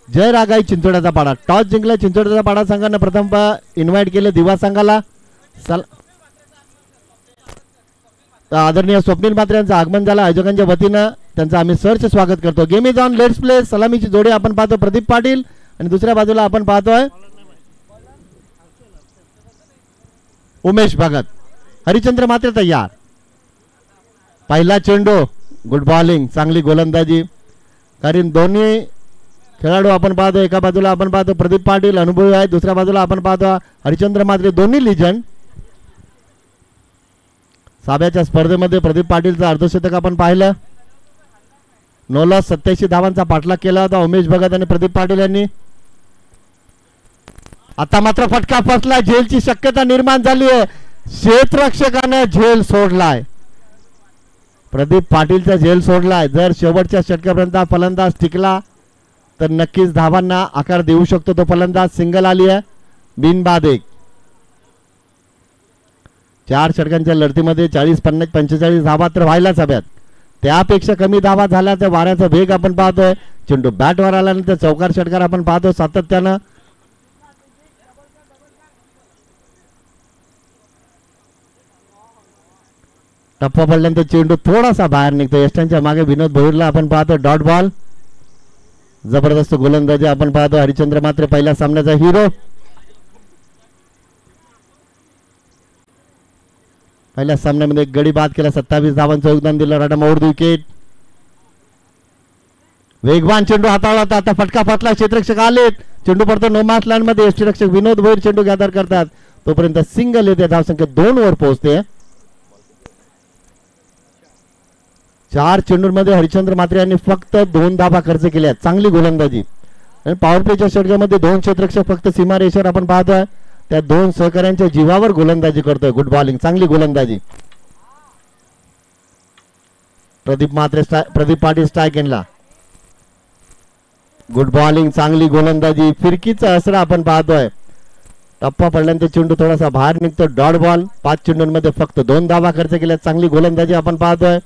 जय रागाई चिंचोड्याचा पाडा टॉस जिंकला. चिंचोड्याचा पाडा संघाने प्रथम इन्व्हाइट केले दिवा संघाला. आदरणीय स्वप्नील म्हात्रे यांचं आगमन झालं. आयोजकांच्या वतीनं त्यांचं आम्ही सहर्ष स्वागत करतो. Game is on, let's play. सलामीची जोडी आपण पाहतो प्रदीप पाटील आणि दुसऱ्या बाजूला आपण पाहतोय उमेश भगत. हरिचंद्र म्हात्रे तयार. पहिला चेंडू, गुड बॉलिंग, चांगली गोलंदाजी. कारण दोन्ही खेळाडू आपण पाहतो, एका बाजूला आपण पाहतो प्रदीप पाटील अनुभवी आहे, दुसऱ्या बाजूला आपण पाहतो हरिचंद्र म्हात्रे, दोन्ही लिजंड. साब्याच्या स्पर्धेमध्ये प्रदीप पाटीलचं अर्धशतक आपण पाहिलं. 87 धावांचा पाठलाग केला होता उमेश भगत आणि प्रदीप पाटील यांनी. आता मात्र फटका फसला. झेलची शक्यता निर्माण झाली आहे. क्षेत्ररक्षकाने झेल सोडलाय. प्रदीप पाटीलचा झेल सोडलाय. जर शेवटच्या षटकापर्यंत फलंदाज टिकला तर नक्कीच धावांना आकार देऊ शकतो तो फलंदाज. सिंगल आली आहे, बिनबाद एक. 4 षटकांच्या लढतीमध्ये 40-45 धावा तर व्हायलाच हव्यात. त्यापेक्षा कमी धावा झाल्या तर वाऱ्याचा वेग आपण पाहतोय. चेंडू बॅटवर आल्यानंतर चौकार षटकार आपण पाहतो सातत्यानं. टप्पा पडल्यानंतर चेंडू थोडासा बाहेर निघतो. यष्टांच्या मागे विनोद भोईरला आपण पाहतो डॉट बॉल. जबरदस्त गोलंदाजी आपण पाहतो. हरिचंद्र म्हात्रे पहिल्या सामन्याचा हिरो. पहिल्या सामन्यामध्ये गडी बाद केला. 27 धावांचं योगदान दिलं. रडम ओव्हर विकेट. वेगवान चेंडू हाताळला होता. आता फटका फटला. क्षेत्ररक्षक आलेत. चेंडू पडतो नो मार्क लाईन मध्ये. यष्टीरक्षक विनोद भोईर चेंडू गॅदर करतात. तोपर्यंत सिंगल येते. धावसंख्या 2 वर पोहोचते. 4 चेंडूंमध्ये हरिचंद्र म्हात्रे यांनी फक्त 2 धावा खर्च केल्या. चांगली गोलंदाजी. आणि पॉवर प्लेच्या षटकामध्ये 2 क्षेत्ररक्षक फक्त सीमारेषेवर आपण पाहतोय. त्या 2 सहकाऱ्यांच्या जीवावर गोलंदाजी करतोय. गुड बॉलिंग, चांगली गोलंदाजी. प्रदीप पाटील स्ट्राइक एंडला. गुड बॉलिंग, चांगली गोलंदाजी. फिरकीचा असर आपण पाहतोय. टप्पा पडल्यानंतर चेंडू थोडासा बाहेर निघतो. Dot ball. 5 चेंडूंमध्ये फक्त 2 धावा खर्च केल्या. चांगली गोलंदाजी आपण पाहतोय.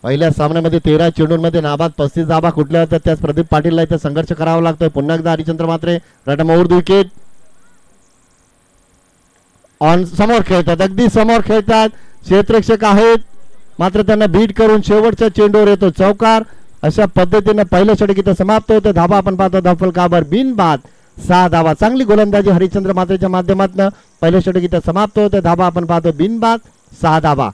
पहिल्या सामन्यामध्ये 13 चेंडूंमध्ये नाबाद 35 धावा कुठल्या होत्या. त्याच प्रदीप पाटीलला इथे संघर्ष करावा लागतोय. पुन्हा एकदा हरिचंद्र म्हात्रे रटम ओव्हर विकेट. ऑन समोर खेळतात, अगदी समोर खेळतात. क्षेत्ररक्षक आहेत मात्र त्यांना बीट करून शेवटच्या चेंडूवर येतो चौकार. अशा पद्धतीने पहिलं षटक इथं समाप्त होतं. धावा आपण पाहतो धावफलकावर बिनबाद 6 धावा. चांगली गोलंदाजी हरिचंद्र म्हात्रेच्या माध्यमातून पहिलं षटक इथं समाप्त होतं. धावा आपण पाहतो बिनबाद 6 धावा.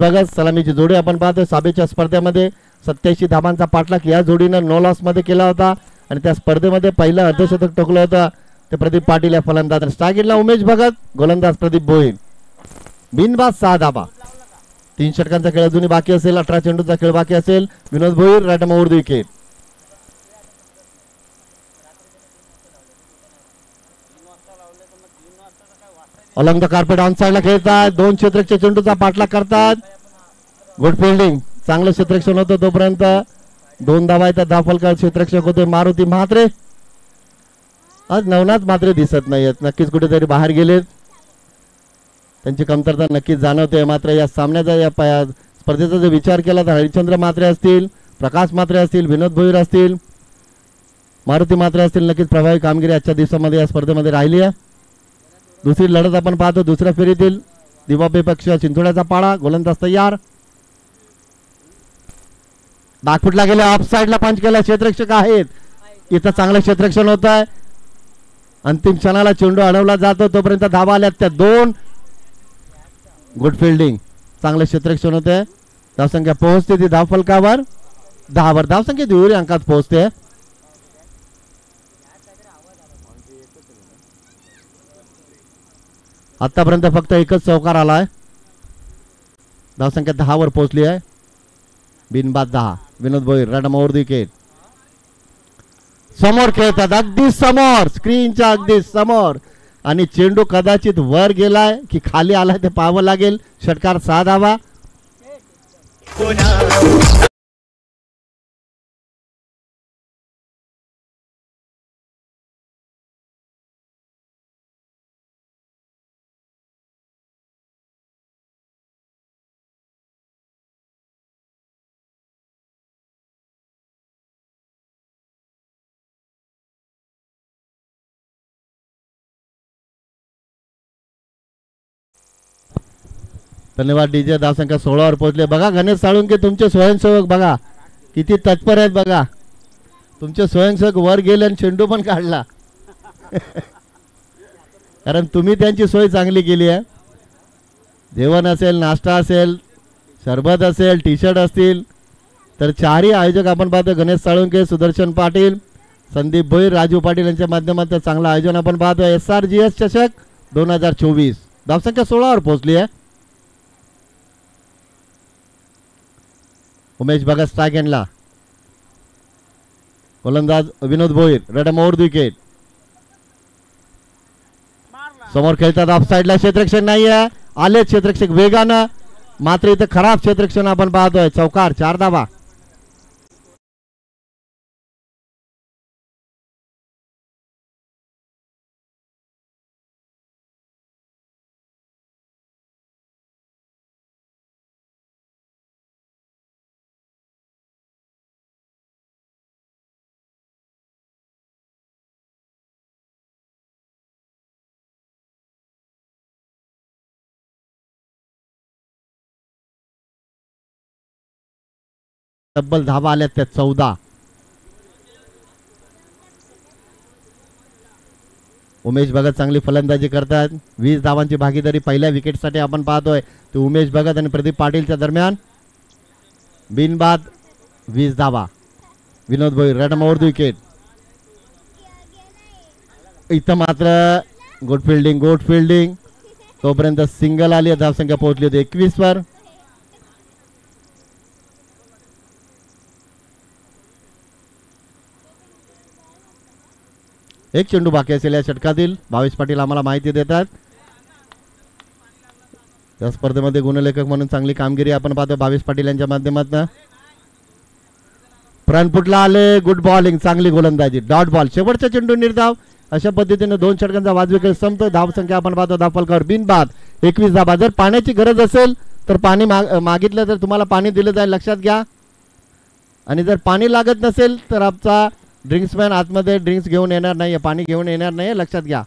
बघा सलामीची जोडी आपण पाहतो. साबेच्या स्पर्धेमध्ये 87 धावांचा पाठलाग या जोडीनं नो लॉस मध्ये केला होता आणि त्या स्पर्धेमध्ये पहिलं अर्धशतक ठोकलं होतं ते प्रदीप पाटील या फलंदाज. स्ट्राईकला उमेश भगत, गोलंदाज प्रदीप भोईर. बिनबाद 6 धावा. 3 षटकांचा खेळ अजूनही बाकी असेल. 18 चेंडूचा खेळ बाकी असेल. विनोद भोईर रॅटम over wicket. Along the carpet on साइडला खेळतात. 2 क्षेत्ररक्षक चेंडूचा पाठलाग करतात. गुड फिल्डिंग, चांगलं क्षेत्ररक्षण होतं. तोपर्यंत 2 धावा येतात. धावफलकावर क्षेत्ररक्षक होते मारुती म्हात्रे. आज नवनाथ म्हात्रे दिसत नाहीयेत. नक्कीच कुठेतरी बाहेर गेलेत. त्यांची कमतरता नक्कीच जाणवते. मात्र या सामन्याचा या स्पर्धेचा जर विचार केला तर हरिचंद्र म्हात्रे असतील, प्रकाश म्हात्रे असतील, विनोद भोईर असतील, मारुती म्हात्रे असतील, नक्कीच प्रभावी कामगिरी आजच्या दिवसामध्ये या स्पर्धेमध्ये राहिली आहे. दुसरी लढत आपण पाहतो दुसऱ्या फेरीतील दिवापे पक्ष चिंचोड्याचा पाडा. गोलंदाज तयार. डाकफुटला गेल्या ऑफ साइडला पंच केला. क्षेत्ररक्षक आहेत. इथं चांगलं क्षेत्ररक्षण होत आहे. अंतिम क्षणाला चेंडू अडवला जातो तोपर्यंत धावा आल्यात त्या 2. Good fielding. चांगलं क्षेत्ररक्षण होते. धावसंख्या पोहोचते ती धाव फलकावर 10 वर. धावसंख्या दुहेरी अंकात पोहोचते. आतापर्यंत फक्त एकच चौकार आलाय. धावसंख्या 10 वर पोहोचली आहे. बिनबाद 10. विनोद भोईर रडमावर विकेट. समोर खेळतात अगदी समोर स्क्रीनच्या अगदी समोर आणि चेंडू कदाचित वर गेलाय की खाली आलाय ते पाहावं लागेल. षटकार 6 धावा. धन्यवाद डीजे. धावसंख्या 16 वर पोहोचले. बघा गणेश साळुंके तुमचे स्वयंसेवक बघा किती तत्पर आहेत. बघा तुमचे स्वयंसेवक वर गेले आणि चेंडू पण काढला कारण तुम्ही त्यांची सोय चांगली केली आहे. जेवण असेल, नाश्ता असेल, सरबत असेल, टी शर्ट असतील तर चारही आयोजक आपण पाहतो गणेश साळुंके, सुदर्शन पाटील, संदीप भोईर, राजू पाटील यांच्या माध्यमातून चांगलं आयोजन आपण पाहतो. SRGS चषक 2024. धावसंख्या 16 वर पोहोचली आहे. उमेश भगत स्ट्राइक एंडला. गोलंदाज विनोद भोईर रडम ओव्हर विकेट. समोर खेळतात ऑफ साइडला. क्षेत्ररक्षण नाही आहे. आले क्षेत्ररक्षक वेगानं मात्र इथं खराब क्षेत्ररक्षण आपण पाहतोय. चौकार 4 धावा. तब्बल धावा आल्या त्या 14. उमेश भगत चांगली फलंदाजी करतात. 20 धावांची भागीदारी पहिल्या विकेटसाठी आपण पाहतोय. ते उमेश भगत आणि प्रदीप पाटीलच्या दरम्यान. बिनबाद 20 धावा. विनोद भोईर रडम ओव्हर विकेट. इथं मात्र गुड फिल्डिंग गुड फिल्डिंग. तोपर्यंत सिंगल आली. धावसंख्या पोहोचली होती 21 वर. एक चेंडू बाकी असेल या षटकातील. भावेश पाटील आम्हाला माहिती देतात. या स्पर्धेमध्ये गुणलेखक म्हणून चांगली कामगिरी आपण पाहतो भावेश पाटील यांच्या माध्यमातून. फ्रंटफुटला आले. Good bowling. चांगली गोलंदाजी. Dot ball. शेवटच्या चेंडू निर्धाव. अशा पद्धतीने 2 षटकांचा वाजवी खेळ संपतो. धावसंख्या आपण पाहतो धावफलकावर बिनबाद 21 धावा. जर पाण्याची गरज असेल तर पाणी मागितलं तर तुम्हाला पाणी दिलं जाईल लक्षात घ्या. आणि जर पाणी लागत नसेल तर आमचा ड्रिंक्समॅन आतमध्ये ड्रिंक्स घेऊन येणार नाही. पाणी घेऊन येणार नाही लक्षात घ्या.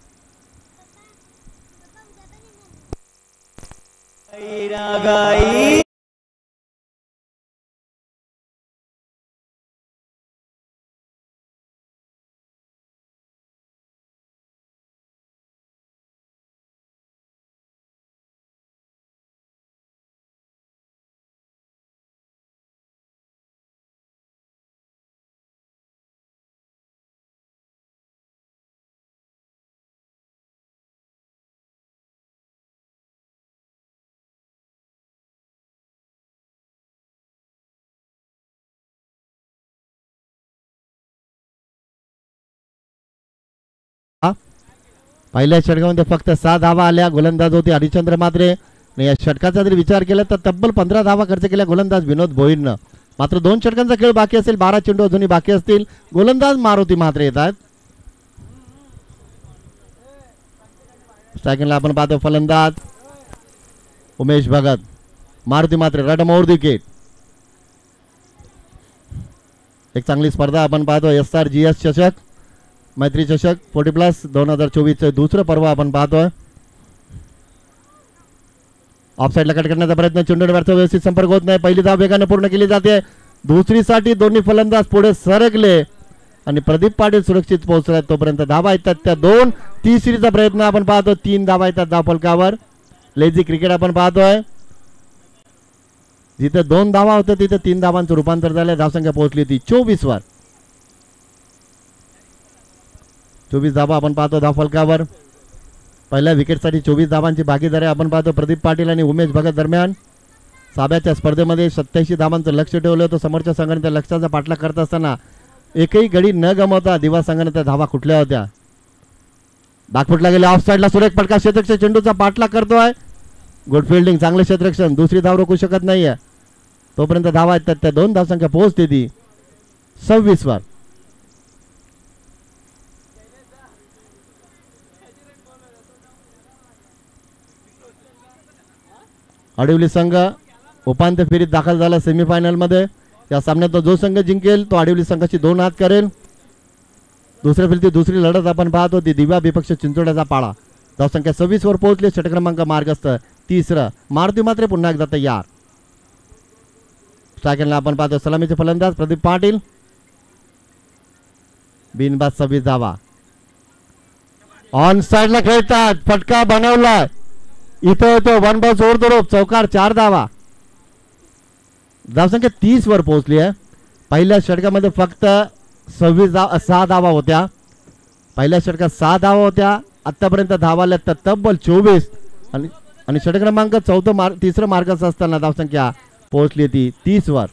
पहिल्या षटकामध्ये फक्त 6 धावा आल्या. गोलंदाज होते हरिश्चंद्र म्हात्रे. या षटकाचा जर विचार केला तर तब्बल 15 धावा खर्च केल्या गोलंदाज विनोद भोईरनं. मात्र 2 षटकांचा खेळ बाकी असेल. 12 चेंडू अजूनही बाकी असतील. गोलंदाज मारुती म्हात्रे येतात. स्ट्रायकिंगला आपण पाहतो फलंदाज उमेश भगत. मारुती म्हात्रे रडम ओव्हर विकेट. एक चांगली स्पर्धा आपण पाहतो. SRGS चषक मैत्री चषक 40+ 2024 दुसरं पर्व आपण पाहतोय. ऑफसाईडला कट करण्याचा प्रयत्न, चेंडूवर व्यवस्थित संपर्क होत नाही. पहिली धाव वेगाने पूर्ण केली जाते. दुसरीसाठी दोन्ही फलंदाज पुढे सरकले आणि प्रदीप पाटील सुरक्षित पोहोचले. तोपर्यंत धावा येतात त्या 2. तिसरीचा प्रयत्न आपण पाहतो. 3 धावा येतात धावफलकावर. लेझी क्रिकेट आपण पाहतोय. जिथे 2 धावा होते तिथे 3 धावांचं रूपांतर झालं. धावसंख्या पोहोचली होती 24 वर. 24 धावा आपण पाहतो धावफलकावर. पहिल्या विकेटसाठी 24 धावांची भागीदारी आपण पाहतो प्रदीप पाटील आणि उमेश भगत दरम्यान. साब्याच्या स्पर्धेमध्ये 87 धावांचं लक्ष ठेवलं होतं. समोरच्या संघाने त्या लक्ष्याचा पाठलाग करत असताना एकही गडी न गमावता दिवा संघाने त्या धावा कुठल्या होत्या. बागफुटला गेल्या ऑफसाईडला सुरेख फटका. क्षेत्ररक्षक चेंडूचा पाठलाग करतोय. गुड फिल्डिंग, चांगले क्षेत्ररक्षण. दुसरी धाव रोखू शकत नाहीये. तोपर्यंत धावा येतात त्या 2. धावसंख्या पोहोचते ती 26 वर. आडिवली संघ उपांत्य फेरीत दाखल झाला सेमीफायनल मध्ये. या सामन्यात जो संघ जिंकेल तो आडिवली संघाची 2 हात करेल. दुसऱ्या फेरीची दुसरी लढत आपण पाहतो ती दिव्या विपक्ष चिंचोड्याचा पाळा. धावसंख्या 26 वर पोहोचली. षटक क्रमांक मार्गस्थ 3. मारुती मात्रे पुन्हा एकदा तयार. स्ट्रायकरला आपण पाहतो सलामीचे फलंदाज प्रदीप पाटील. बिनबाद 26 धावा. ऑन साइडला खेळतात. फटका बनवला. इथं होतो 1 बॉल जोरदोरोप. चौकार 4 धावा. धावसंख्या 30 वर पोहोचली आहे. पहिल्या षटकामध्ये फक्त 6 धावा होत्या. पहिल्या षटकात 6 धावा होत्या. आतापर्यंत धावाल्या तर तब्बल 24 आणि षटक क्रमांक 3 मार्गाचा असताना धावसंख्या पोहोचली ती 30 वर.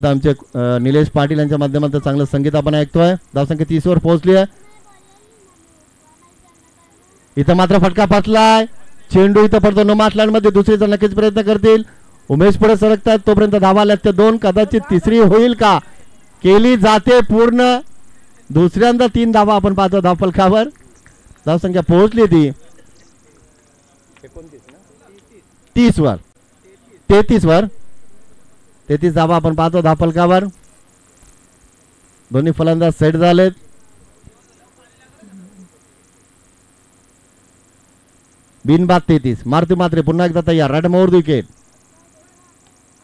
आमचे निलेश पाटील यांच्या माध्यमातून चांगलं संगीत आपण ऐकतोय. धावसंख्या 30 वर पोहोचली आहे. इथं मात्र फटका फसलाय. चेंडू इथं पडतो नो मार्क्स मध्ये. दुसरीचा नक्कीच प्रयत्न करतील. उमेश पुढे सरकतात. तोपर्यंत धावा आल्या त्या 2. कदाचित तिसरी होईल का. केली जाते पूर्ण. दुसऱ्यांदा 3 धावा आपण पाहतो धावफलकावर. धावसंख्या पोहोचली ती 30 वर. 33 वर. 33 धावा आपण पाहतो धावफलकावर. दोन्ही फलंदाज सेट झालेत. बिनबाद 33. मारुती मात्रे पुन्हा एकदा तयार. Right more wicket.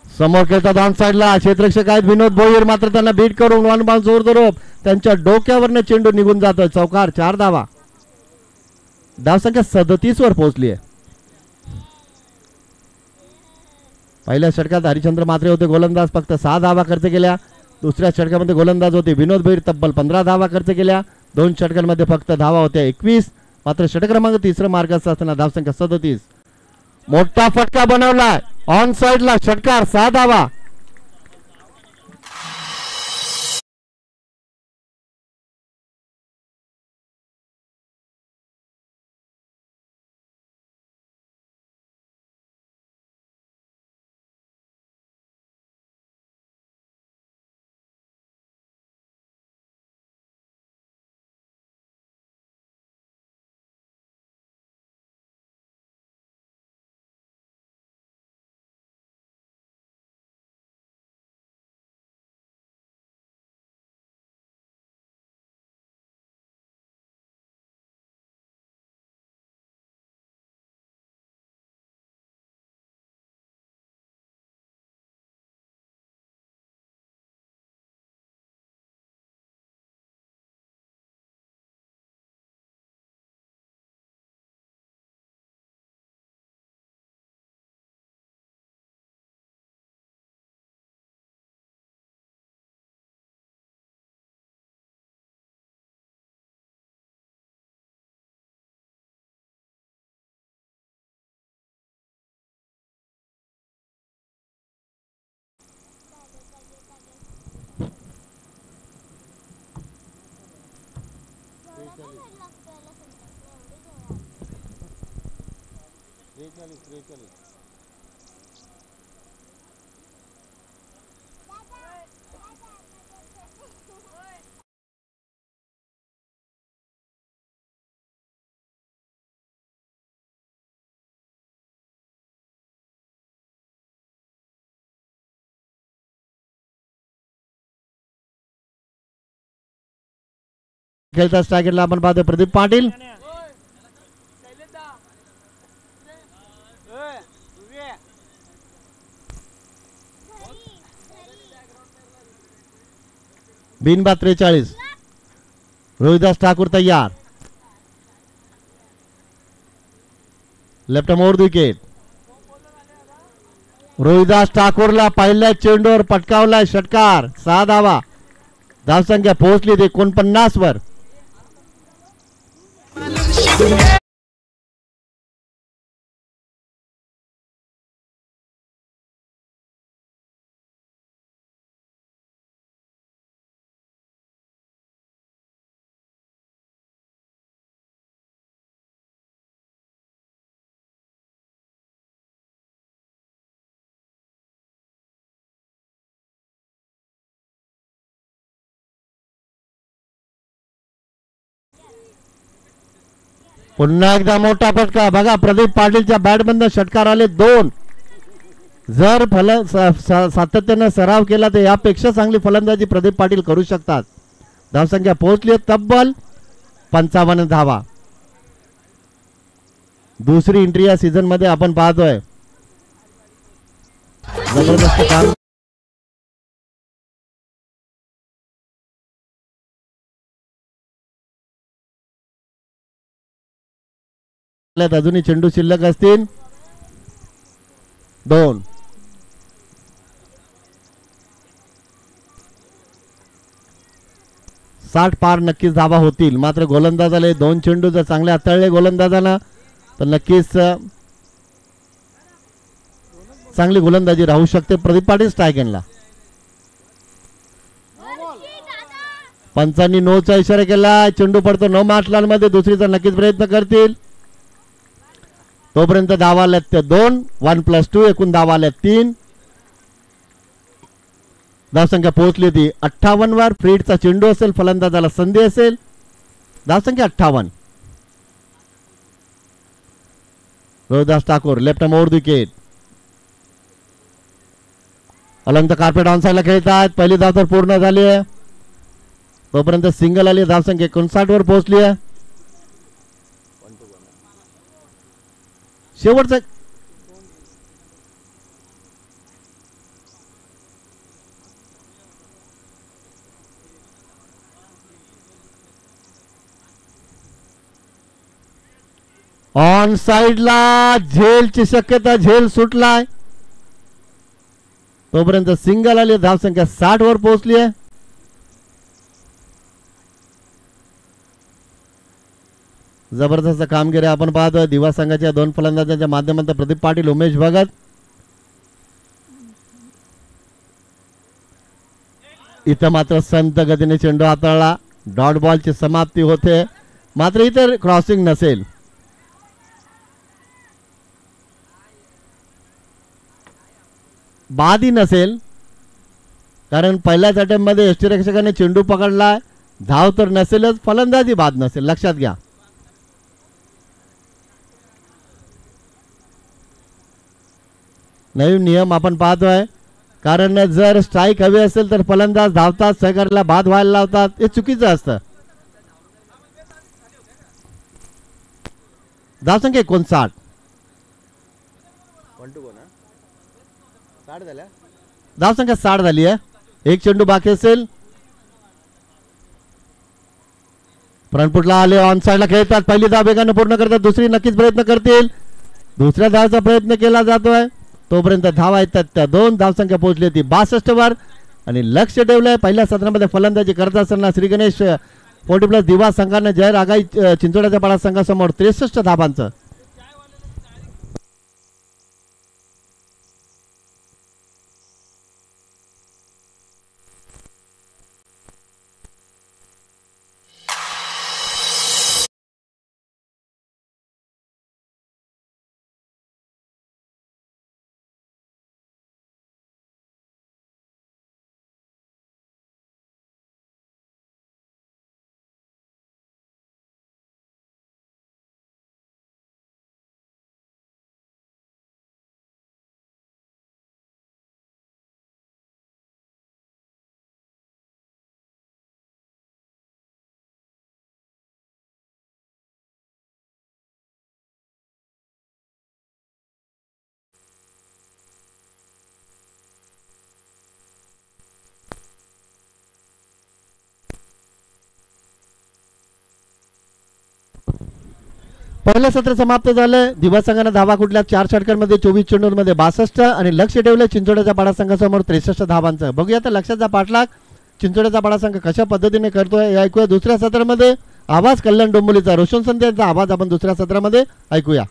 समोर खेळतात ऑन साइडला क्षेत्ररक्षक आहेत विनोद भोईर. मात्र त्यांना बीट करून 1 बॉल जोरदोरोप. त्यांच्या डोक्यावरनं चेंडू निघून जातोय. चौकार 4 धावा. धावसंख्या 37 वर पोहोचली आहे. पहिल्या षटकात हरिचंद्र मात्रे होते गोलंदाज. फक्त 6 धावा खर्च केल्या. दुसऱ्या षटकामध्ये गोलंदाज होते विनोद भोईर. तब्बल 15 धावा खर्च केल्या. 2 षटकांमध्ये फक्त धावा होत्या 21. मात्र षटक क्रमांक 3 मार्गाचा असताना धावसंख्या 37. मोठा फटका बनवलाय. ऑन साइडला षटकार 6 धावा. खेळता स्ट्रायकरला आपण पाहतोय प्रदीप पाटील. बिनबाद 43. रोहिदास ठाकूर तयार. Left more wicket. रोहिदास ठाकूरला पहिल्या चेंडूवर पटकावलाय षटकार. 6 धावा. धावसंख्या पोहोचली 49 वर. पुन्हा एकदा मोठा फटका बघा. प्रदीप पाटीलच्या बॅटमधून षटकार आले 2. जर सातत्यानं सराव केला तर यापेक्षा चांगली फलंदाजी प्रदीप पाटील करू शकतात. धावसंख्या पोहोचली तब्बल 55 धावा. दुसरी एंट्री या सीझन मध्ये आपण पाहतोय. जबरदस्त काम. अजूनही चेंडू शिल्लक असतील 2. साठ पार नक्कीच धावा होतील. मात्र गोलंदाजाला 2 चेंडू जर चांगले हाताळले गोलंदाजाला तर नक्कीच चांगली गोलंदाजी राहू शकते प्रदीप पाटील स्ट्रायकनला. पंचांनी नोचा इशारा केला. चेंडू पडतो 9 मार्चलांमध्ये. दुसरीचा नक्कीच प्रयत्न करतील. तोपर्यंत धावा आल्यात 2. 1+2 एकूण धावा आल्यात 3. धावसंख्या पोहोचली होती 58 वर. फ्रीडचा चेंडू असेल. फलंदाजाला संधी असेल. धावसंख्या 58. Rohidas Thakur left more wicket. Along the carpet on साइडला खेळतात. पहिली धाव तर पूर्ण झाली आहे. तोपर्यंत सिंगल आली. धावसंख्या 59 वर पोहोचली आहे. शेवटचा ऑन साइडला झेलची शक्यता. झेल सुटलाय. तोपर्यंत सिंगल आली. धावसंख्या 60 वर पोहोचली आहे. जबरदस्त कामगिरी आपण पाहतोय. दिवा संघाच्या 2 फलंदाजांच्या माध्यमातून प्रदीप पाटील, उमेश भगत. इथं मात्र संत गतीने चेंडू हाताळला. डॉट बॉलची समाप्ती होते. मात्र इतर क्रॉसिंग नसेल. बादही नसेल. कारण पहिल्याच अटेम्प्ट मध्ये यष्टीरक्षकाने चेंडू पकडला. धाव तर नसेलच. फलंदाजी बाद नसेल. लक्षात घ्या. नवीन नियम आपण पाहतोय. कारण जर स्ट्राईक हवी असेल तर फलंदाज धावतात. सहकार्याला बाद व्हायला लावतात. हे चुकीचं असतं. धावसंख्या 59. धावसंख्या 60 झाली आहे. एक चेंडू बाकी असेल. फ्रंटफुटला आले. ऑन साइडला खेळतात. पहिली धाव वेगाने पूर्ण करतात. दुसरी नक्कीच प्रयत्न करतील. दुसऱ्या धावचा प्रयत्न केला जातोय. तोपर्यंत धावा येतात त्या 2. धावसंख्या पोहोचली होती 62 वर. आणि लक्ष ठेवलंय पहिल्या सत्रामध्ये फलंदाजी करत असताना श्री गणेश 40+ दिवा संघाने जाहीर आगाई चिंचोड्याच्या पाडा संघासमोर 63 धावांचं पहिलं सत्र समाप्त झालं. दिवस संघाने धावा कुठल्या 4 षटकांमध्ये 24 चेंडूंमध्ये 62 आणि लक्ष ठेवलं चिंचोड्याच्या पाडा संघासमोर 63 धावांचं. बघूया तर लक्षाचा पाठलाग चिंचोड्याचा पाडा संघ कशा पद्धतीने करतोय हे ऐकूया. दुसऱ्या सत्रामध्ये आवाज कल्याण डोंबिवलीचा रोशन संत यांचा आवाज आपण दुसऱ्या सत्रामध्ये ऐकूया.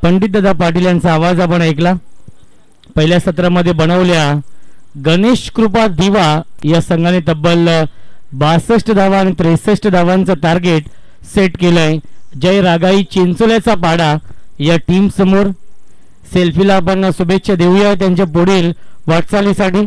पंडित दादा पाटील यांचा आवाज आपण ऐकला. पहिल्या सत्रामध्ये बनवल्या गणेश कृपा दिवा या संघाने तब्बल 62 धावा आणि 63 धावांचं टार्गेट सेट केलंय. जय रागाई चिंचोल्याचा पाडा या टीम समोर सेल्फीला आपण शुभेच्छा देऊया त्यांच्या पुढील वाटचालीसाठी.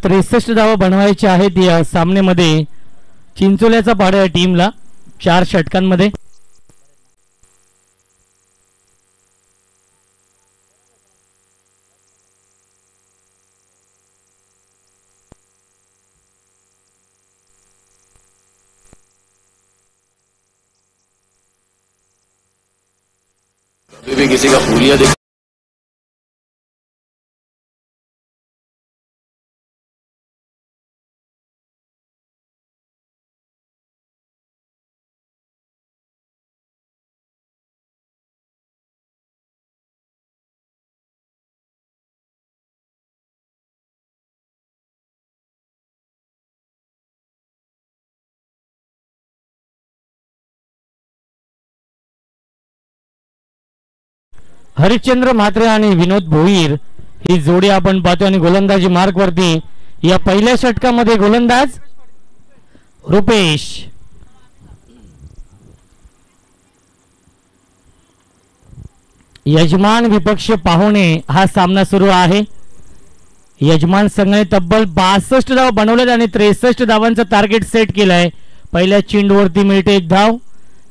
त्रेसष्ट धावा बनवायचे आहेत या सामन्यामध्ये चिंचोल्याचा पाडा या टीमला 4 षटकांमध्ये. भी किसी का हुलिया देख हरिश्चंद्र म्हात्रे आणि विनोद भोईर ही जोडी आपण पाहतो आणि गोलंदाजी मार्क वरती या पहिल्या षटकामध्ये गोलंदाज रुपेश. यजमान विपक्ष पाहुणे हा सामना सुरू आहे. यजमान संघाने तब्बल 62 धाव बनवले आणि 63 धावांचं टार्गेट सेट केलंय. पहिल्या चेंडूवरती मिळते 1 धाव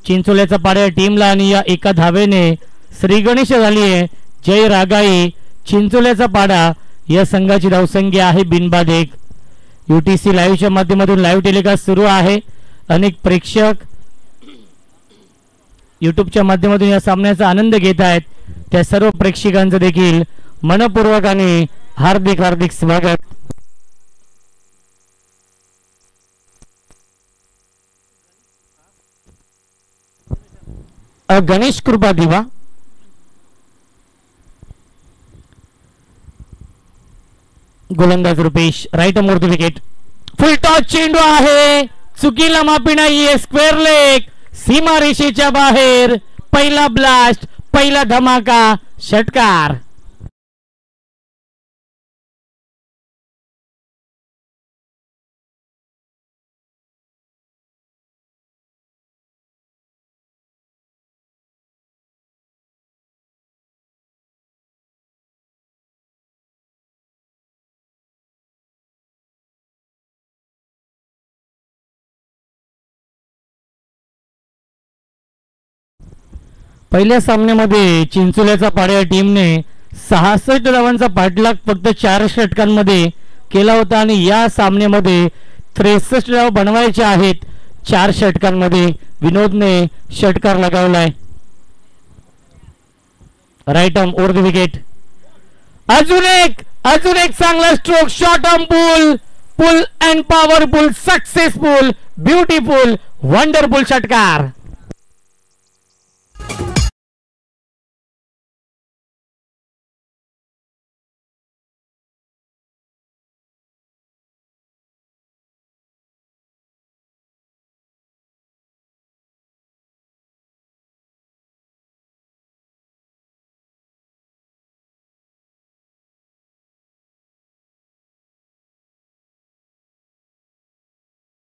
चिंचोल्याचा पाडा टीमला आणि या एका धावेने श्री गणेश झाली आहे. जय रागाई चिंचोल्याचा पाडा या संघाची धावसंख्या आहे बिनबाद 1. UTC लाईव्हच्या माध्यमातून लाईव्ह टेलिकास्ट सुरू आहे. अनेक प्रेक्षक युट्यूबच्या माध्यमातून या सामन्याचा आनंद घेत आहेत. त्या सर्व प्रेक्षकांचं देखील मनपूर्वक आणि हार्दिक हार्दिक स्वागत. गणेश कृपा दिवा गोलंदाज Rupesh right more wicket. Full toss चेंडू आहे. चुकीला माफी नाहीये. स्क्वेअर लेग सीमा रेषेच्या बाहेर. पहिला ब्लास्ट पहिला धमाका षटकार. पहिल्या सामन्यामध्ये चिंचोल्याचा पाडा या टीमने 66 धावांचा पाठलाग फक्त 4 षटकांमध्ये केला होता आणि या सामन्यामध्ये 63 धावा बनवायचे आहेत 4 षटकांमध्ये. विनोदने षटकार लगावलाय. Right arm over the wicket. अजून एक चांगला stroke. Short arm pull and powerful successful beautiful wonderful षटकार.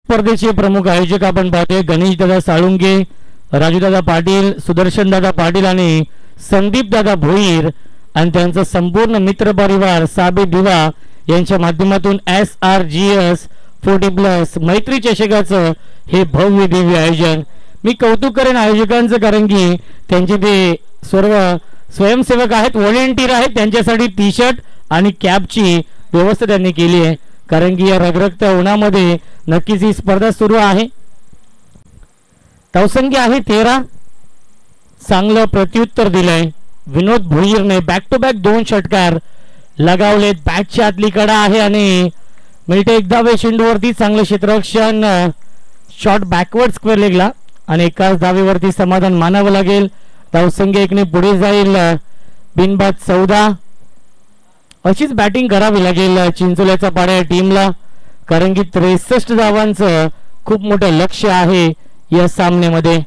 स्पर्धेचे प्रमुख आयोजक आपण पाहतोय गणेशदादा साळुंगे, राजूदादा पाटील, सुदर्शनदादा पाटील आणि संदीपदादा भोईर आणि त्यांचा संपूर्ण मित्र परिवार साबे दिवा यांच्या माध्यमातून SRGS 40+ मैत्री चषकाचं हे भव्य दिव्य आयोजन. मी कौतुक करेन आयोजकांचं, कारण की त्यांचे ते सर्व स्वयंसेवक आहेत, व्हॉलेंटियर आहेत. त्यांच्यासाठी टी शर्ट आणि कॅपची व्यवस्था त्यांनी केली आहे, कारण की या रगरगत्या उन्हामध्ये नक्कीच ही स्पर्धा सुरू आहे. धावसंख्या आहे 13. चांगलं प्रत्युत्तर दिलंय विनोद भोईरने. बॅक टू बॅक 2 षटकार लगावलेत. बॅटच्या आतली कडा आहे आणि मिळते एक धावे चेंडूवरती. चांगलं क्षेत्ररक्षण. शॉट बॅकवर्ड स्क्वेअर लेगला आणि एकाच धावेवरती समाधान मानावं लागेल. धावसंख्या 1ने पुढे जाईल. बिनबाद 14. अशीच बॅटिंग करावी लागेल चिंचोल्याचा पाडा या टीमला, कारण की 63 धावांचं खूप मोठं लक्ष आहे या सामन्यामध्ये.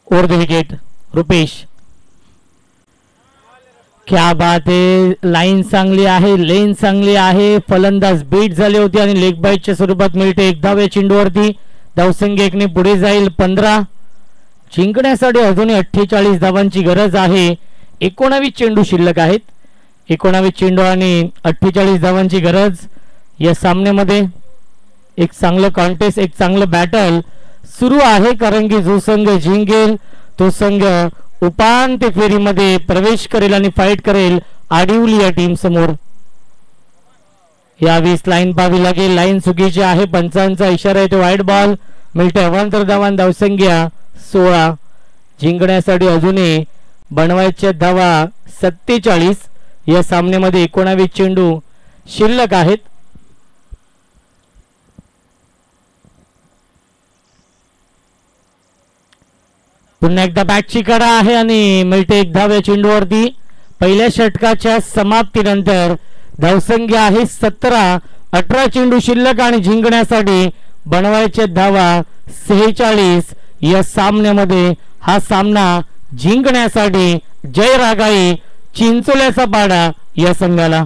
Over the wicket Rupesh. क्या बात आहे. लाईन चांगली आहे, लेन चांगली आहे. फलंदाज बीट झाले होते आणि लेग बाईटच्या स्वरूपात मिळते एक धाव या चेंडूवरती. धावसंख्या 1ने पुढे जाईल. 15. जिंकण्यासाठी अजूनही 48 धावांची गरज आहे. 19 चेंडू शिल्लक आहेत. 19 चेंडू आणि 48 धावांची गरज या सामन्यामध्ये. एक चांगलं कॉन्टेस्ट, एक चांगलं बॅटल सुरू आहे, कारण की जो संघ जिंकेल तो संघ उपांत्य फेरीमध्ये प्रवेश करेल आणि फाईट करेल आडिवली या टीम समोर. यावेळेस लाईन पाहावी लागेल. लाईन चुकीची आहे. पंचांचा इशारा येतो वाईड बॉल. मिळते अवांतर धावांची धावसंख्या 16. जिंकण्यासाठी अजूनही बनवायच्या धावा 47. या सामन्यामध्ये 19 चेंडू शिल्लक आहेत. पुन्हा एकदा बॅटची कडा आहे आणि मिळते एक धाव या चेंडूवरती. पहिल्या षटकाच्या समाप्तीनंतर धावसंख्या आहे 17. 18 चेंडू शिल्लक आणि जिंकण्यासाठी बनवायचे धावा 46. या सामन्यामध्ये हा सामना जिंकण्यासाठी जय रागाई चिंचोल्याचा पाडा या संघाला.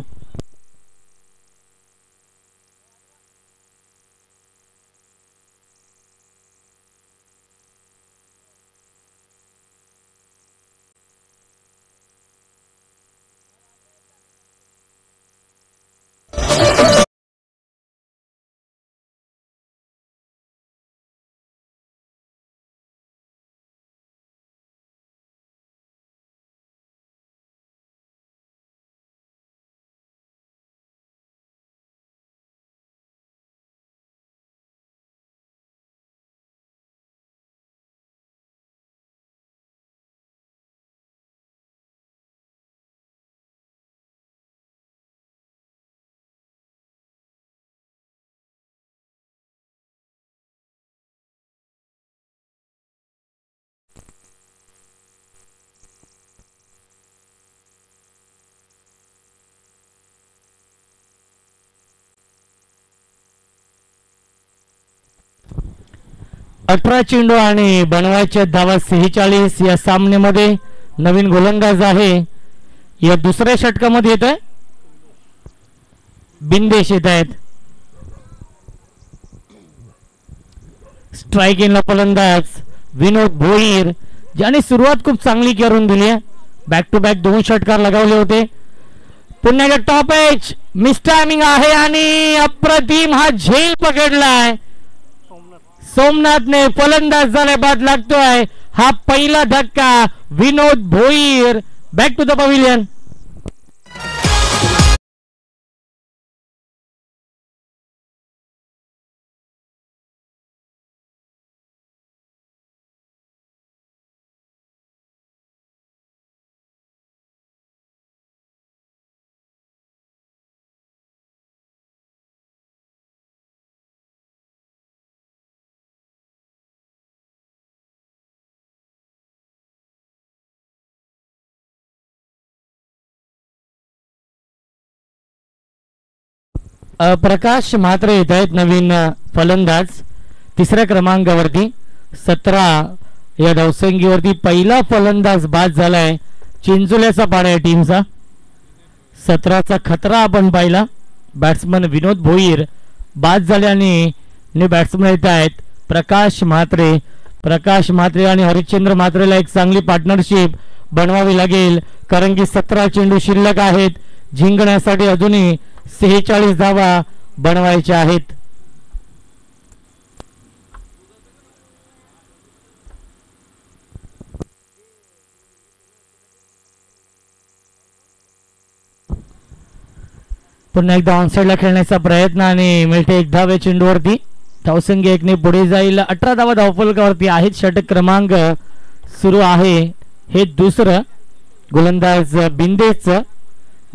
18 चेंडू आणि बनवायच्या धावा 46 या सामन्यामध्ये. नवीन गोलंदाज आहे या दुसऱ्या षटकामध्ये येत आहे बिंदेश येत आहेत. स्ट्राईक इनला फलंदाज विनोद भोईर ज्याने सुरुवात खूप चांगली करून दिली आहे. बॅक टू बॅक 2 षटकार लगावले होते. पुन्हा एकदा टॉप एज मिस टायमिंग आहे आणि अप्रतिम हा झेल पकडलाय. सोमनाथने फलंदाज झाले बाद लागतोय. हा पहिला धक्का Vinod Bhoir. Back to the pavilion. Prakash Mhatre येत आहेत नवीन फलंदाज तिसऱ्या क्रमांकावरती. 17 या धावसंख्येवरती पहिला फलंदाज बाद झालाय. चिंचोल्याचा पाडा या टीमचा. 17चा खतरा आपण पाहिला. बॅट्समन विनोद भोईर बाद झाल्याने बॅट्समन येत आहेत प्रकाश म्हात्रे. प्रकाश म्हात्रे आणि हरिश्चंद्र म्हात्रेला एक चांगली पार्टनरशिप बनवावी लागेल कारण की 17 चेंडू शिल्लक आहेत. जिंकण्यासाठी अजूनही 46 धावा बनवायच्या आहेत. पुन्हा एकदा ऑनसाइडला खेळण्याचा प्रयत्न आणि मिळते 1 धाव चेंडूवरती. धावसंख्या 1 ने पुढे जाईल. 18 धावा धावफलकावरती आहेत. षटक क्रमांक सुरू आहे. हे दुसरं गोलंदाज बिंदेशचं.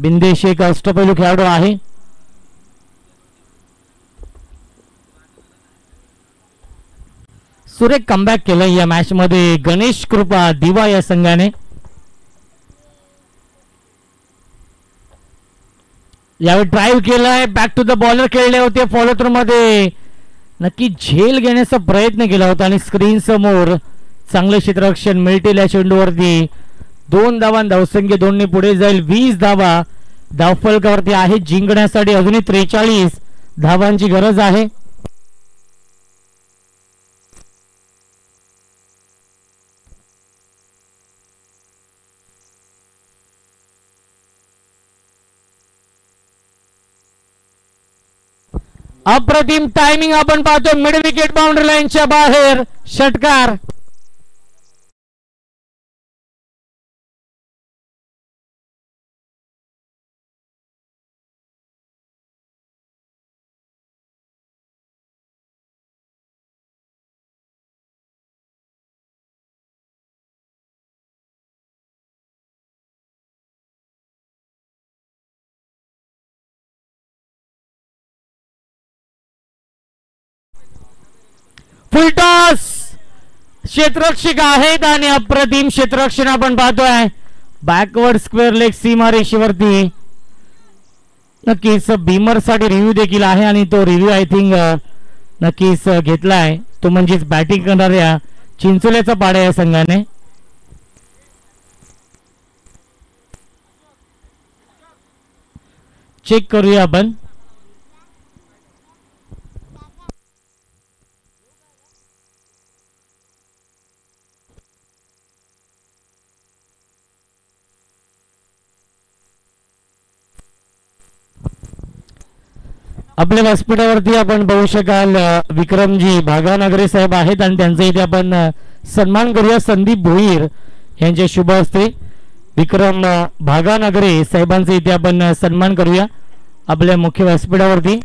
बिंदेश एक अष्टपैलू खेळाडू आहे. सुरेख कमबॅक केलं या मॅच मध्ये गणेश कृपा दिवा या संघाने. यावेळी ड्राईव्ह केलाय. बॅक टू द बॉलर खेळले होते. फॉलो थ्रू मध्ये नक्की झेल घेण्याचा प्रयत्न केला होता आणि स्क्रीन समोर चांगले क्षेत्ररक्षण मिळतील या चेंडूवरती. 2 धावा धावसंख्या 2 ने पुढे जाईल. 20 धावा धावफलकावरती आहे. जिंकण्यासाठी अजूनही 43 धावांची गरज आहे. अप्रतिम टायमिंग आपण पाहतो. मिड विकेट बाउंड्री लाईनच्या बाहेर षटकार. फुलटॉस क्षेत्ररक्षक आहेत आणि अप्रतिम क्षेत्ररक्षण आपण पाहतोय. बॅकवर्ड स्क्वेअर लेग सीमारेषेवरती. नक्कीच बीमर साठी रिव्ह्यू देखील आहे आणि तो रिव्ह्यू आय थिंक नक्कीच घेतलाय. तो म्हणजेच बॅटिंग करणाऱ्या चिंचोल्याचा पाडा या संघाने. चेक करूया आपण. आपल्या व्यासपीठावरती आपण बघू शकाल विक्रमजी भागानगरे साहेब आहेत आणि त्यांचा इथे आपण सन्मान करूया. संदीप भोईर यांच्या शुभ हस्ते विक्रम भागानगरे साहेबांचा इथे आपण सन्मान करूया आपल्या मुख्य व्यासपीठावरती.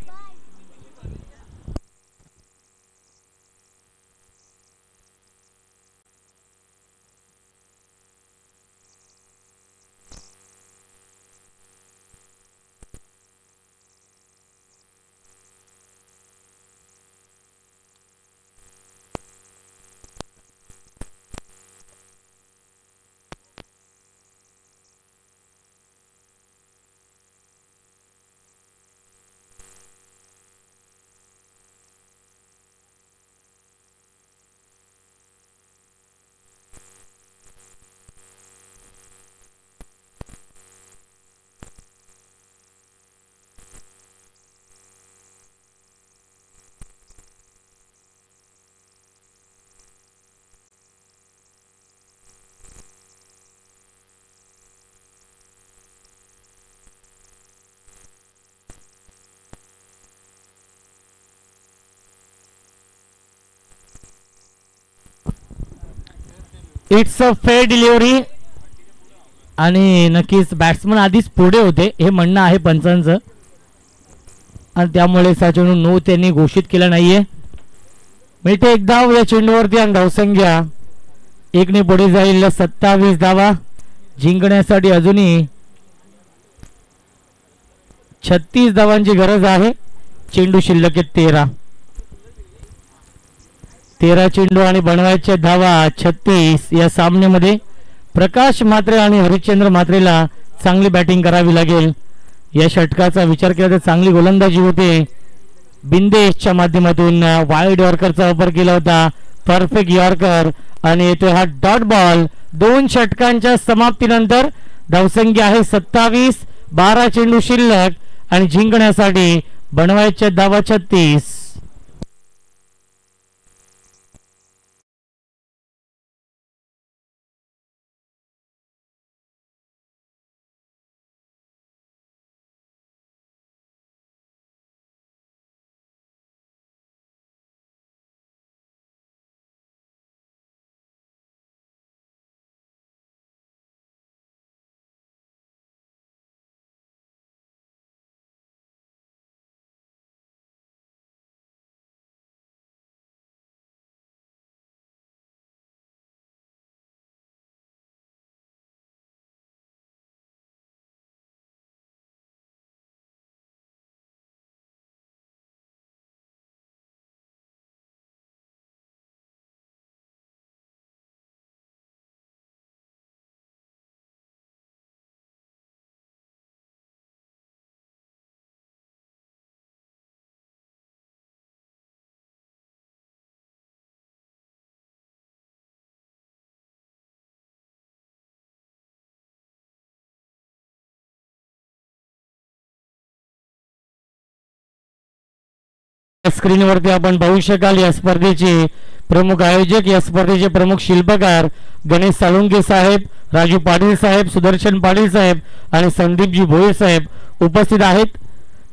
इट्स अ फेअर डिलिव्हरी आणि नक्कीच बॅट्समन आधीच पुढे होते हे म्हणणं आहे पंचांचं आणि त्यामुळे चेंडू नो त्यांनी घोषित केला नाहीये. मिळते एक धाव या चेंडूवरती आणि धावसंख्या 1 पुढे जाईल. 27 धावा जिंकण्यासाठी अजूनही 36 धावांची गरज आहे. चेंडू शिल्लक आहे 13 चेंडू आणि बनवायच्या धावा 36. या सामन्यामध्ये प्रकाश म्हात्रे आणि हरिश्चंद्र म्हात्रेला चांगली बॅटिंग करावी लागेल. या षटकाचा विचार केला तर चांगली गोलंदाजी होते. बिंदेशच्या माध्यमातून वाईड यॉर्करचा वापर केला होता. परफेक्ट यॉर्कर आणि येतो हा डॉट बॉल. 2 षटकांच्या समाप्तीनंतर धावसंख्या आहे 27. 12 चेंडू शिल्लक आणि जिंकण्यासाठी बनवायच्या धावा 36. स्क्रीनवरती आपण पाहू शकाल या स्पर्धेचे प्रमुख आयोजक, या स्पर्धेचे प्रमुख शिल्पकार गणेश साळुंके साहेब, राजू पाटील साहेब, सुदर्शन पाटील साहेब आणि संदीपजी भोईर साहेब उपस्थित आहेत.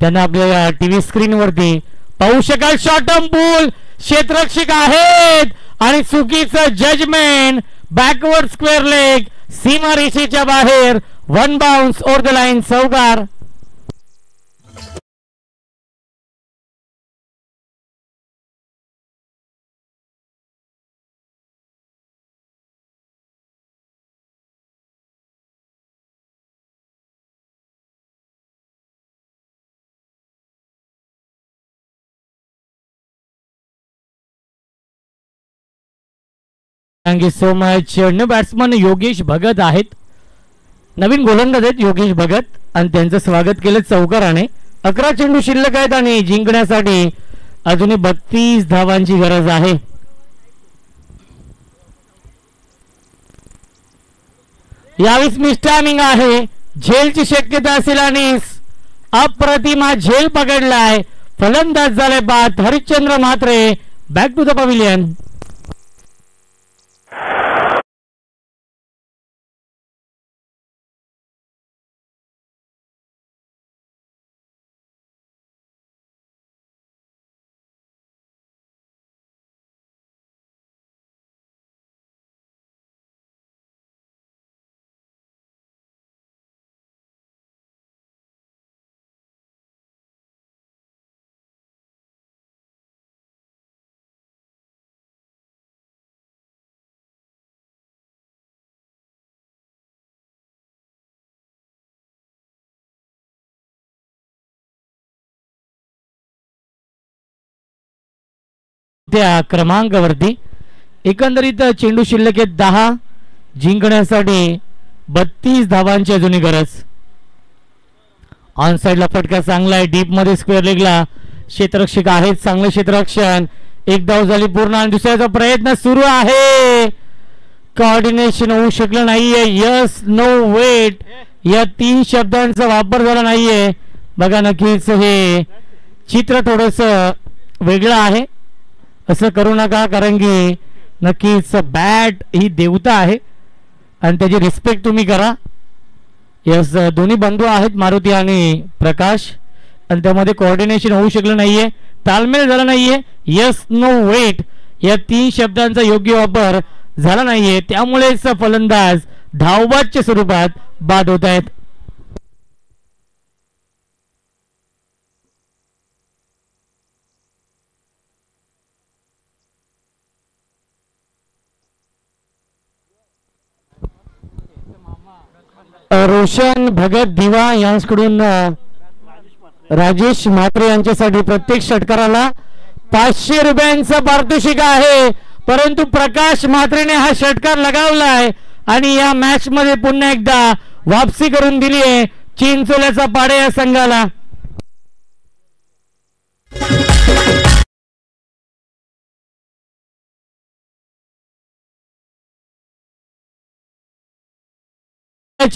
त्यांना आपल्या टीव्ही स्क्रीनवरती पाहू शकाल. शॉर्ट टर्म पूल क्षेत्ररक्षक आहेत आणि चुकीचं जजमेंट. बॅकवर्ड स्क्वेअर लेग सीमा रेषेच्या बाहेर. 1 बाउन्स ओव्हर द लाईन. चौकार. Thank you so much. New batsman Yogesh Bhagat आहेत. नवीन गोलंदाज आहेत योगेश भगत आणि त्यांचं स्वागत केलं चौकाराने. 11 चेंडू शिल्लक आहेत आणि जिंकण्यासाठी अजूनही 32 धावांची गरज आहे. यावेळेस मिस्टॅमिंग आहे. झेलची शक्यता असेल आणि अप्रतिमा झेल पकडलाय. फलंदाज झाले बाद. Harishchandra Mhatre back to the pavilion. त्या क्रमांकावरती एकंदरीत चेंडू शिल्लक आहेत 10. जिंकण्यासाठी 32 धावांची अजूनही गरज. ऑन साइडला फटका चांगला आहे. डीप मध्ये स्क्वेअर लेगला क्षेत्ररक्षक आहेत. चांगले क्षेत्ररक्षण. 1 धाव झाली पूर्ण आणि दुसऱ्याचा प्रयत्न सुरू आहे. कोऑर्डिनेशन होऊ शकलं नाहीये. यस नो वेट या 3 शब्दांचा वापर झाला नाहीये. बघा नक्कीच हे चित्र थोडस वेगळं आहे. असं करू नका कारण की नक्कीच बॅट ही देवता आहे आणि त्याची रिस्पेक्ट तुम्ही करा. यस दोन्ही बंधू आहेत मारुती आणि प्रकाश आणि त्यामध्ये कोऑर्डिनेशन होऊ शकलं नाहीये. तालमेल झाला नाहीये. यस नो वेट या 3 शब्दांचा योग्य वापर झाला नाहीये, त्यामुळेच फलंदाज धावबादच्या स्वरूपात बाद होत आहेत. रोशन भगत दिवा यांच्याकडून राजेश म्हात्रे यांच्यासाठी प्रत्येक षटकाराला 500 रुपयांचा पारितोषिक आहे. परंतु प्रकाश म्हात्रेने हा षटकार लगावलाय आणि या मॅच मध्ये पुन्हा एकदा वापसी करून दिली आहे चिंचोल्याचा पाडे या संघाला.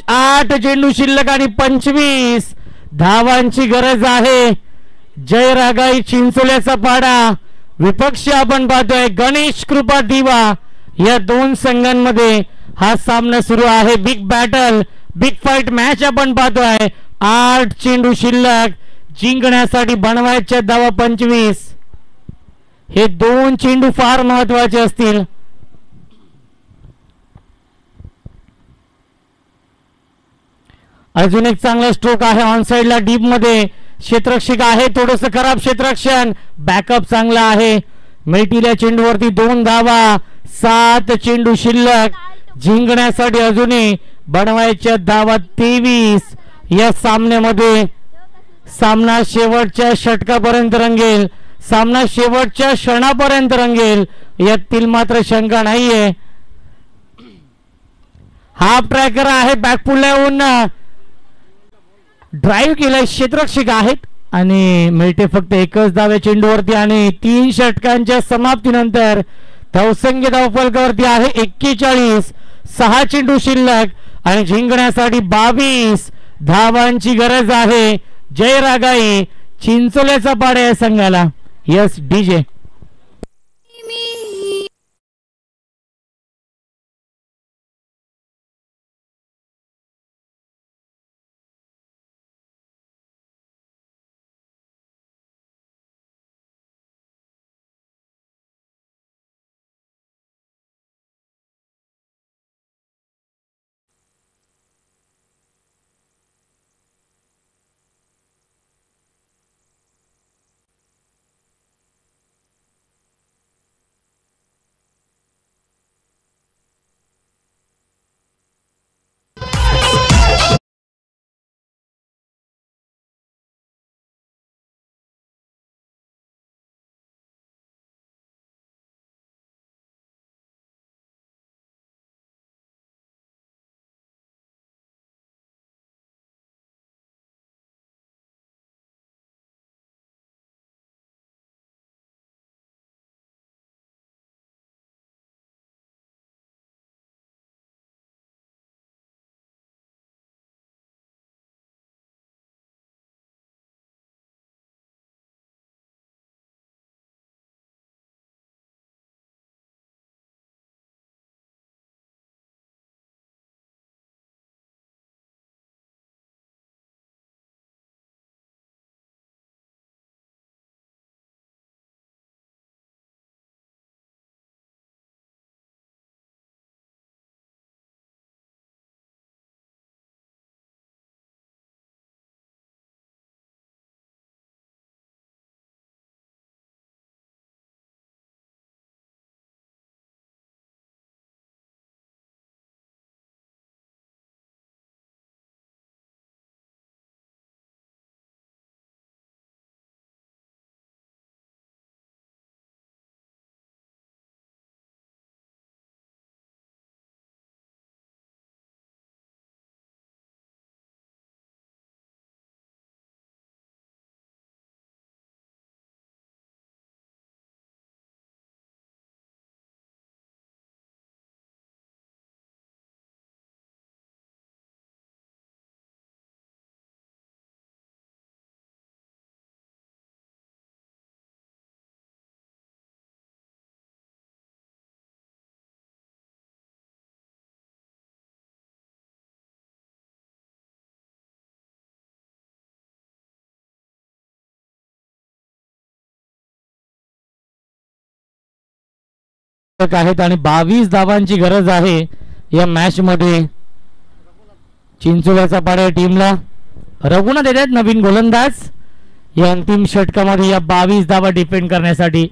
आठ चेंडू शिल्लक आणि 25 धावांची गरज आहे. जय रागाई चिंचोल्याचा पाडा विपक्ष आपण पाहतोय गणेश कृपा दिवा. या दोन संघांमध्ये हा सामना सुरू आहे. Big battle, big fight match आपण पाहतोय. 8 चेंडू शिल्लक, जिंकण्यासाठी बनवायच्या धावा 25. हे दोन चेंडू फार महत्वाचे असतील. अजून एक चांगला स्ट्रोक आहे ऑन साइडला डीप मध्ये. क्षेत्ररक्षक आहे, थोडस खराब क्षेत्ररक्षण. बॅकअप चांगला आहे. मिळतील्या चेंडूवरती 2 धावा. 7 चेंडू शिल्लक, जिंकण्यासाठी अजूनही बनवायच्या धावा 23. या सामन्यामध्ये सामना शेवटच्या षटकापर्यंत रंगेल. सामना शेवटच्या क्षणापर्यंत रंगेल यातील मात्र शंका नाहीये. हाफ ट्रॅकर आहे, बॅकपुल येऊन ड्राईव्ह केलाय. क्षेत्ररक्षक आहेत आणि मिळते फक्त एकच धावे चेंडूवरती आणि 3 षटकांच्या समाप्तीनंतर धावसंख्या धावफलकावरती आहे 41. 6 चेंडू शिल्लक आणि जिंकण्यासाठी 22 धावांची गरज आहे. जय रागाई चिंचोल्याचा पाडा या संघाला. Yes DJ. आहेत आणि 22 धावांची गरज आहे या मॅच मध्ये चिंचोल्याचा पाड्या टीमला. रघुनाथ येतात नवीन गोलंदाज या अंतिम षटकामध्ये या 22 धावा डिफेंड करण्यासाठी.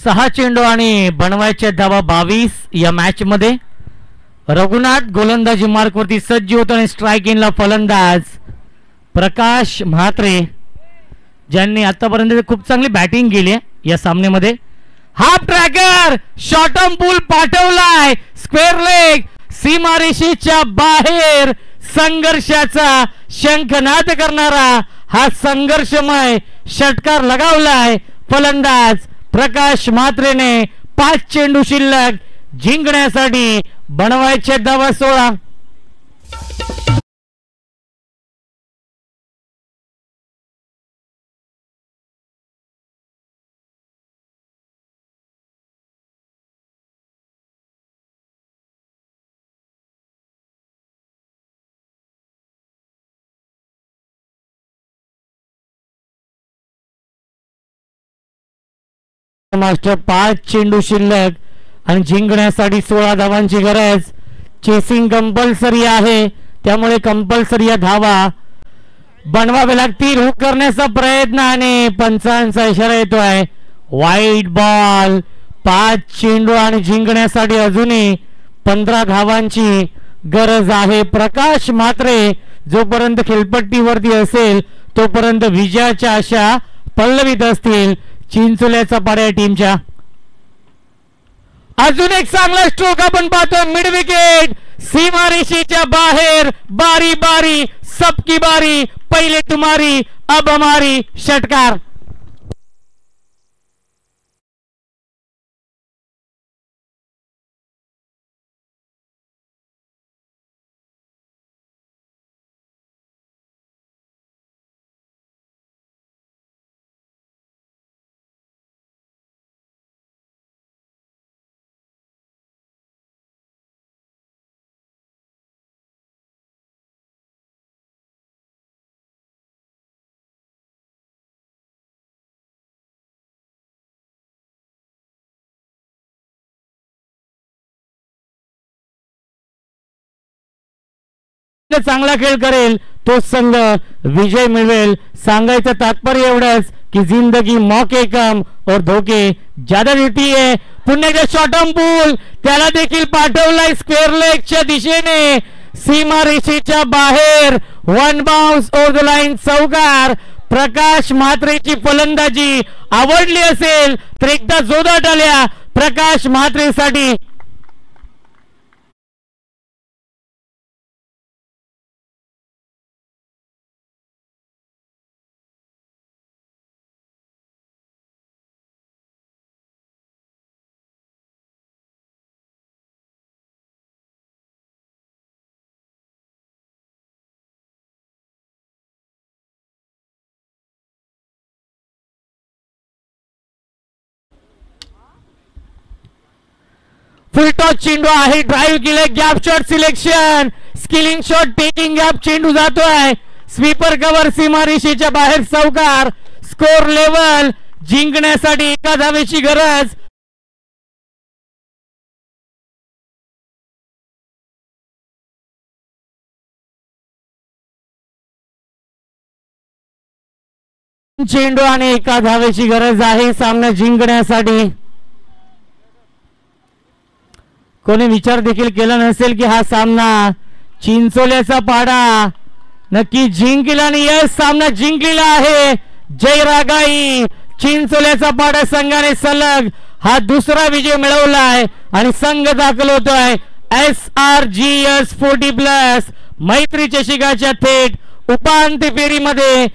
सहा चेंडू आणि बनवायचे धावा 22 या मॅच मध्ये. रघुनाथ गोलंदाजी मार्क वरती सज्ज होतो आणि स्ट्राइक इनला फलंदाज प्रकाश म्हात्रे ज्यांनी आतापर्यंत खूप चांगली बॅटिंग केली आहे या सामन्यामध्ये. हाफ ट्रॅकर शॉर्टम पूल पाठवलाय स्क्वेअर लेग सीमारेषेच्या बाहेर. संघर्षाचा शंखनाद करणारा हा संघर्षमय षटकार लगावलाय फलंदाज प्रकाश म्हात्रेने. 5 चेंडू शिल्लक जिंकण्यासाठी बनवायचे धावा 16. मास्टर 5 चेंडू शिल्लक आणि जिंकण्यासाठी 16 धावांची गरज. चेसिंग कंपल्सरी आहे त्यामुळे कंपल्सरी या धावा बनवावे लागतील. हुक करण्याचा प्रयत्न आणि पंचांचा इशारा येतोय. वाईट बॉल. 5 चेंडू आणि जिंकण्यासाठी अजूनही 15 धावांची गरज आहे. प्रकाश म्हात्रे जोपर्यंत खेळपट्टीवरती असेल तोपर्यंत विजयाच्या आशा पल्लवित असतील चिंचोल्याचा पाड्या टीमच्या. अजून एक चांगला स्ट्रोक आपण पाहतो. मिड विकेट सीमारेषेच्या बाहेर. बारी बारी सबकी बारी. पहिले तुम्हारी अब हमारी षटकार. चांगला खेळ करेल तो संघ विजय मिळवेल. सांगायचं तात्पर्य एवढंच की जिंदगी मौके कम और धोके ज्यादा देती है. पुन्हा एकदा शॉर्टम पूल त्याला देखील पाठवलाय स्क्वेअर लेगच्या दिशेने. सीमारेषेच्या बाहेर. 1 बाउन्स ओव्हर द लाईन. चौकार. प्रकाश म्हात्रेची फलंदाजी आवडली असेल तर एकदा जोरदार टाळ्या प्रकाश म्हात्रेसाठी. फुल टॉस चेंडू आहे. ड्राईव्ह केले. Gap shot selection. Skilling shot taking gap चेंडू जातोय. स्वीपर कव्हर सीमारेषेच्या बाहेर. चौकार. Score level. जिंकण्यासाठी एका धावेची गरज. चेंडू आणि एका धावेची गरज आहे सामना जिंकण्यासाठी. कोणी विचार देखील केला नसेल की हा सामना चिंचोल्याचा पाडा नक्की जिंकेल आणि यश सामना जिंकलेला आहे. जय रागाई. चिंचोल्याचा पाडा संघाने सलग हा दुसरा विजय मिळवलाय आणि संघ दाखल होतोय SRGS 40+ मैत्री चषकाच्या थेट उपांत्य फेरीमध्ये.